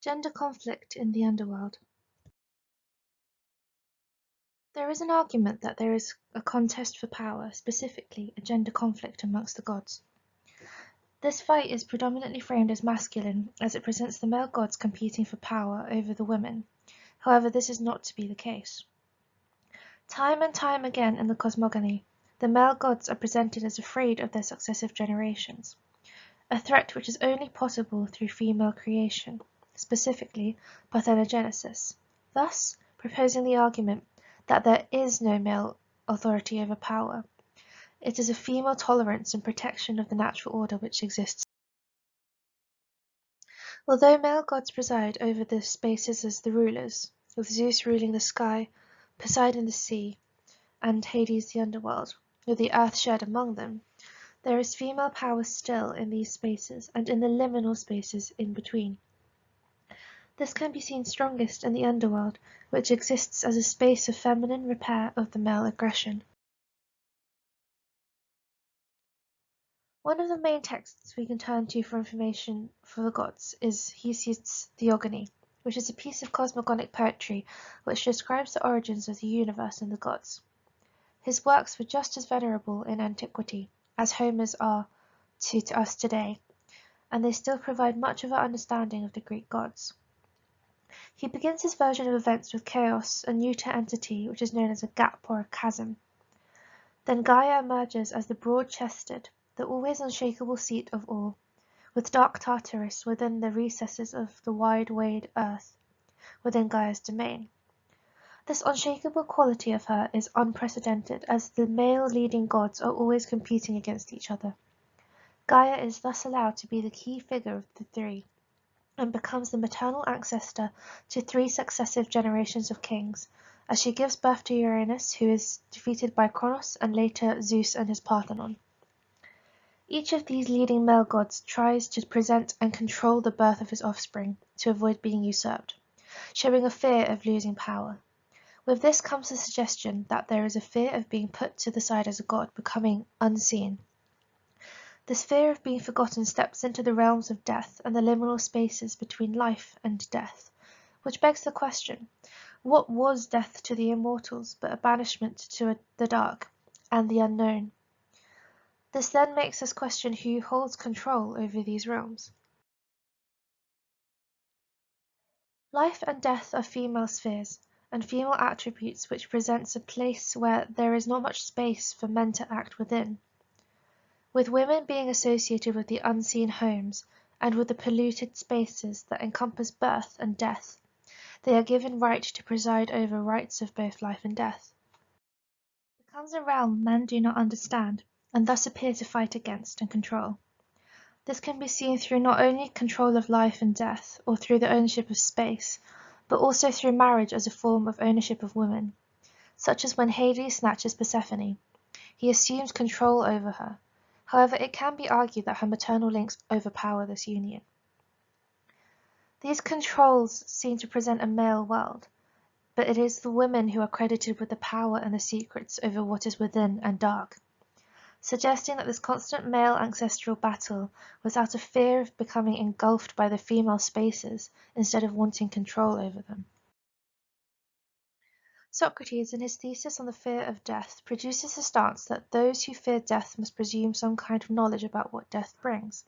Gender conflict in the Underworld. There is an argument that there is a contest for power, specifically a gender conflict amongst the gods. This fight is predominantly framed as masculine, as it presents the male gods competing for power over the women. However, this is not to be the case. Time and time again in the cosmogony, the male gods are presented as afraid of their successive generations, a threat which is only possible through female creation, specifically parthenogenesis, thus proposing the argument that there is no male authority over power. It is a female tolerance and protection of the natural order which exists. Although male gods preside over the spaces as the rulers, with Zeus ruling the sky, Poseidon the sea, and Hades the underworld, with the earth shared among them, there is female power still in these spaces and in the liminal spaces in between. This can be seen strongest in the underworld, which exists as a space of feminine repair of the male aggression. One of the main texts we can turn to for information for the gods is Hesiod's Theogony, which is a piece of cosmogonic poetry which describes the origins of the universe and the gods. His works were just as venerable in antiquity as Homer's are to us today, and they still provide much of our understanding of the Greek gods. He begins his version of events with chaos, a neuter entity which is known as a gap or a chasm. Then Gaia emerges as the broad-chested, the always unshakable seat of all, with dark Tartarus within the recesses of the wide earth, within Gaia's domain. This unshakable quality of her is unprecedented, as the male leading gods are always competing against each other. Gaia is thus allowed to be the key figure of the three, and becomes the maternal ancestor to three successive generations of kings, as she gives birth to Uranus, who is defeated by Kronos, and later Zeus and his Parthenon. Each of these leading male gods tries to present and control the birth of his offspring to avoid being usurped, showing a fear of losing power. With this comes the suggestion that there is a fear of being put to the side as a god, becoming unseen. This fear of being forgotten steps into the realms of death and the liminal spaces between life and death, which begs the question, what was death to the immortals but a banishment to the dark and the unknown? This then makes us question who holds control over these realms. Life and death are female spheres, and female attributes which presents a place where there is not much space for men to act within. With women being associated with the unseen homes and with the polluted spaces that encompass birth and death, they are given right to preside over rights of both life and death. It becomes a realm men do not understand, and thus appear to fight against and control. This can be seen through not only control of life and death, or through the ownership of space, but also through marriage as a form of ownership of women, such as when Hades snatches Persephone. He assumes control over her. However, it can be argued that her maternal links overpower this union. These controls seem to present a male world, but it is the women who are credited with the power and the secrets over what is within and dark, suggesting that this constant male ancestral battle was out of fear of becoming engulfed by the female spaces instead of wanting control over them. Socrates, in his thesis on the fear of death, produces the stance that those who fear death must presume some kind of knowledge about what death brings.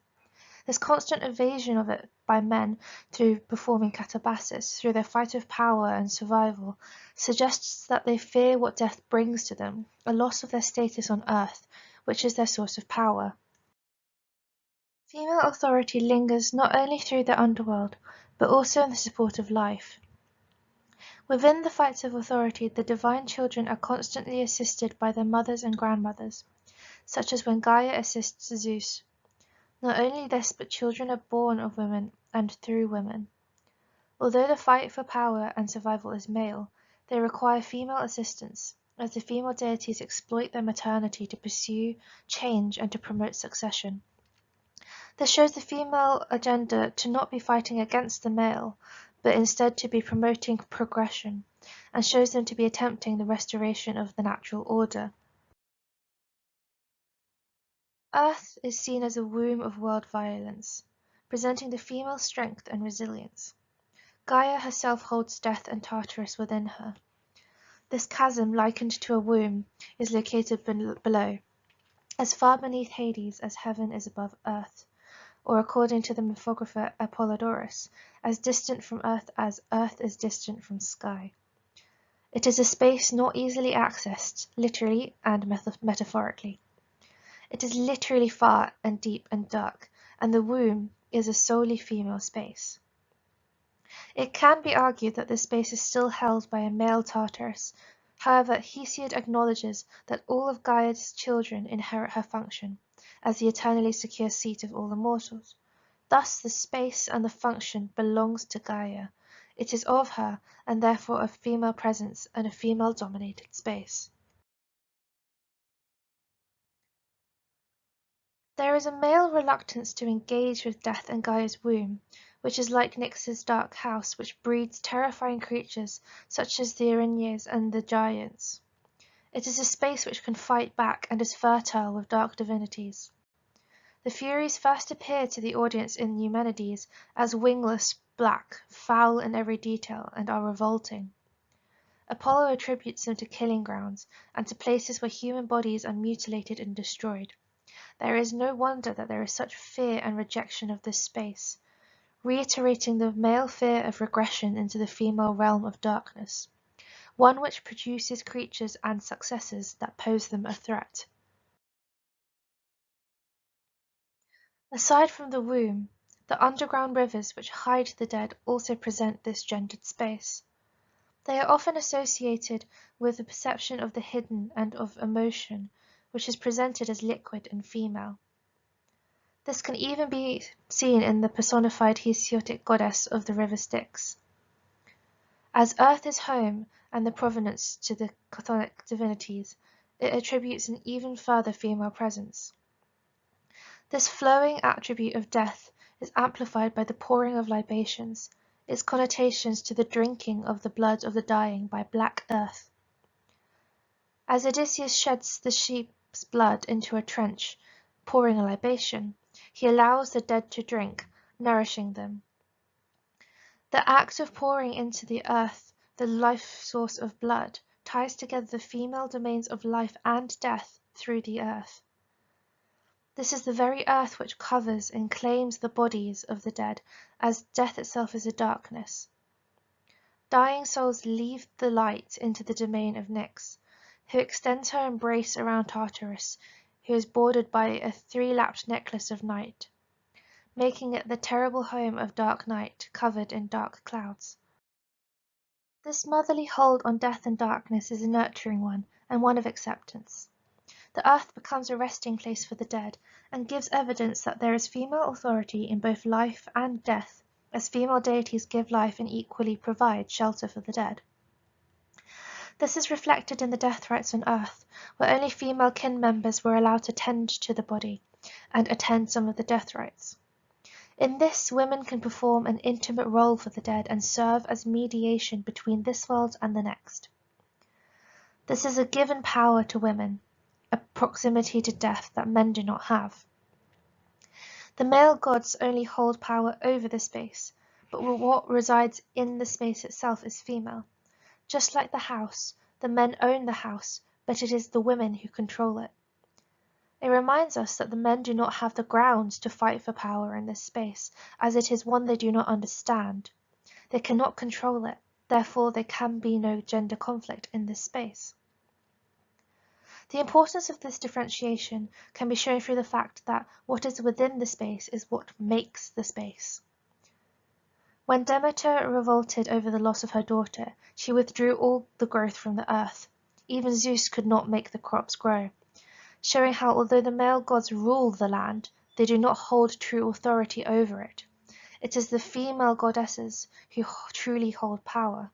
This constant evasion of it by men through performing katabasis, through their fight of power and survival, suggests that they fear what death brings to them, a loss of their status on earth, which is their source of power. Female authority lingers not only through the underworld, but also in the support of life. Within the fights of authority, the divine children are constantly assisted by their mothers and grandmothers, such as when Gaia assists Zeus. Not only this, but children are born of women and through women. Although the fight for power and survival is male, they require female assistance, as the female deities exploit their maternity to pursue change and to promote succession. This shows the female agenda to not be fighting against the male, but instead to be promoting progression, and shows them to be attempting the restoration of the natural order. Earth is seen as a womb of world violence, presenting the female strength and resilience. Gaia herself holds death and Tartarus within her. This chasm, likened to a womb, is located below, as far beneath Hades as heaven is above earth, or according to the mythographer Apollodorus, as distant from earth as earth is distant from sky. It is a space not easily accessed, literally and metaphorically. It is literally far and deep and dark, and the womb is a solely female space. It can be argued that this space is still held by a male Tartarus. However, Hesiod acknowledges that all of Gaia's children inherit her function, as the eternally secure seat of all the mortals. Thus the space and the function belongs to Gaia. It is of her, and therefore of female presence and a female-dominated space. There is a male reluctance to engage with death and Gaia's womb, which is like Nyx's dark house, which breeds terrifying creatures such as the Erinyes and the giants. It is a space which can fight back and is fertile with dark divinities. The Furies first appear to the audience in Eumenides as wingless, black, foul in every detail, and are revolting. Apollo attributes them to killing grounds, and to places where human bodies are mutilated and destroyed. There is no wonder that there is such fear and rejection of this space, reiterating the male fear of regression into the female realm of darkness, one which produces creatures and successors that pose them a threat. Aside from the womb, the underground rivers which hide the dead also present this gendered space. They are often associated with the perception of the hidden and of emotion, which is presented as liquid and female. This can even be seen in the personified Hesiotic goddess of the river Styx. As earth is home and the provenance to the chthonic divinities, it attributes an even further female presence. This flowing attribute of death is amplified by the pouring of libations, its connotations to the drinking of the blood of the dying by black earth. As Odysseus sheds the sheep's blood into a trench, pouring a libation, he allows the dead to drink, nourishing them. The act of pouring into the earth the life source of blood ties together the female domains of life and death through the earth. This is the very earth which covers and claims the bodies of the dead, as death itself is a darkness. Dying souls leave the light into the domain of Nyx, who extends her embrace around Tartarus, who is bordered by a three-lapped necklace of night, making it the terrible home of dark night, covered in dark clouds. This motherly hold on death and darkness is a nurturing one, and one of acceptance. The earth becomes a resting place for the dead, and gives evidence that there is female authority in both life and death, as female deities give life and equally provide shelter for the dead. This is reflected in the death rites on earth, where only female kin members were allowed to tend to the body, and attend some of the death rites. In this, women can perform an intimate role for the dead and serve as mediation between this world and the next. This is a given power to women, a proximity to death that men do not have. The male gods only hold power over the space, but what resides in the space itself is female. Just like the house, the men own the house, but it is the women who control it. It reminds us that the men do not have the grounds to fight for power in this space, as it is one they do not understand. They cannot control it, therefore there can be no gender conflict in this space. The importance of this differentiation can be shown through the fact that what is within the space is what makes the space. When Demeter revolted over the loss of her daughter, she withdrew all the growth from the earth. Even Zeus could not make the crops grow, showing how although the male gods rule the land, they do not hold true authority over it. It is the female goddesses who truly hold power.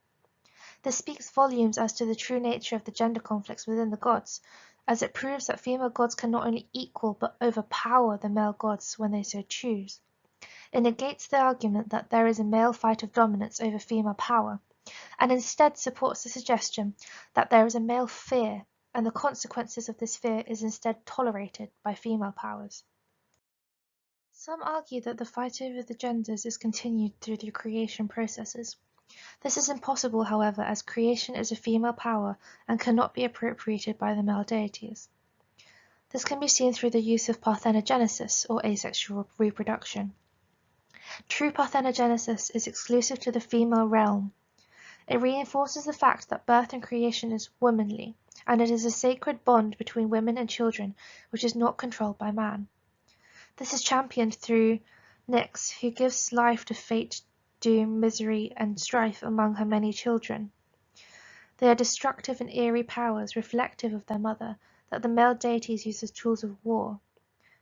This speaks volumes as to the true nature of the gender conflicts within the gods, as it proves that female gods can not only equal but overpower the male gods when they so choose. It negates the argument that there is a male fight of dominance over female power, and instead supports the suggestion that there is a male fear, and the consequences of this fear is instead tolerated by female powers. Some argue that the fight over the genders is continued through the creation processes. This is impossible, however, as creation is a female power and cannot be appropriated by the male deities. This can be seen through the use of parthenogenesis, or asexual reproduction. True parthenogenesis is exclusive to the female realm. It reinforces the fact that birth and creation is womanly, and it is a sacred bond between women and children which is not controlled by man. This is championed through Nyx, who gives life to fate, doom, misery, and strife among her many children. They are destructive and eerie powers reflective of their mother, that the male deities use as tools of war.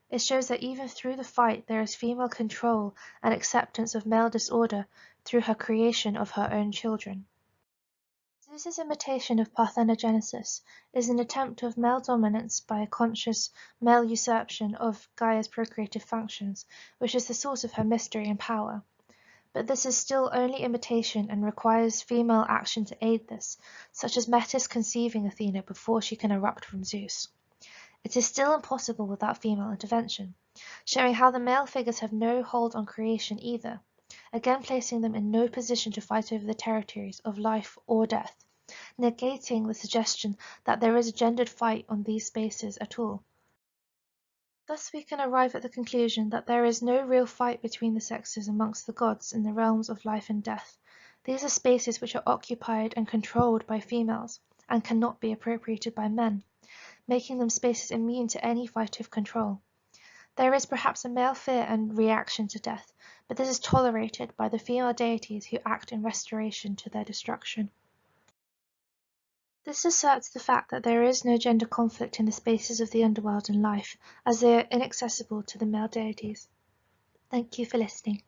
It shows that even through the fight there is female control and acceptance of male disorder through her creation of her own children. Zeus's imitation of parthenogenesis is an attempt of male dominance by a conscious male usurpation of Gaia's procreative functions, which is the source of her mystery and power. But this is still only imitation and requires female action to aid this, such as Metis conceiving Athena before she can erupt from Zeus. It is still impossible without female intervention, showing how the male figures have no hold on creation either, again placing them in no position to fight over the territories of life or death, negating the suggestion that there is a gendered fight on these spaces at all. Thus we can arrive at the conclusion that there is no real fight between the sexes amongst the gods in the realms of life and death. These are spaces which are occupied and controlled by females, and cannot be appropriated by men, making them spaces immune to any fight of control. There is perhaps a male fear and reaction to death, but this is tolerated by the female deities who act in restoration to their destruction. This asserts the fact that there is no gender conflict in the spaces of the underworld and life, as they are inaccessible to the male deities. Thank you for listening.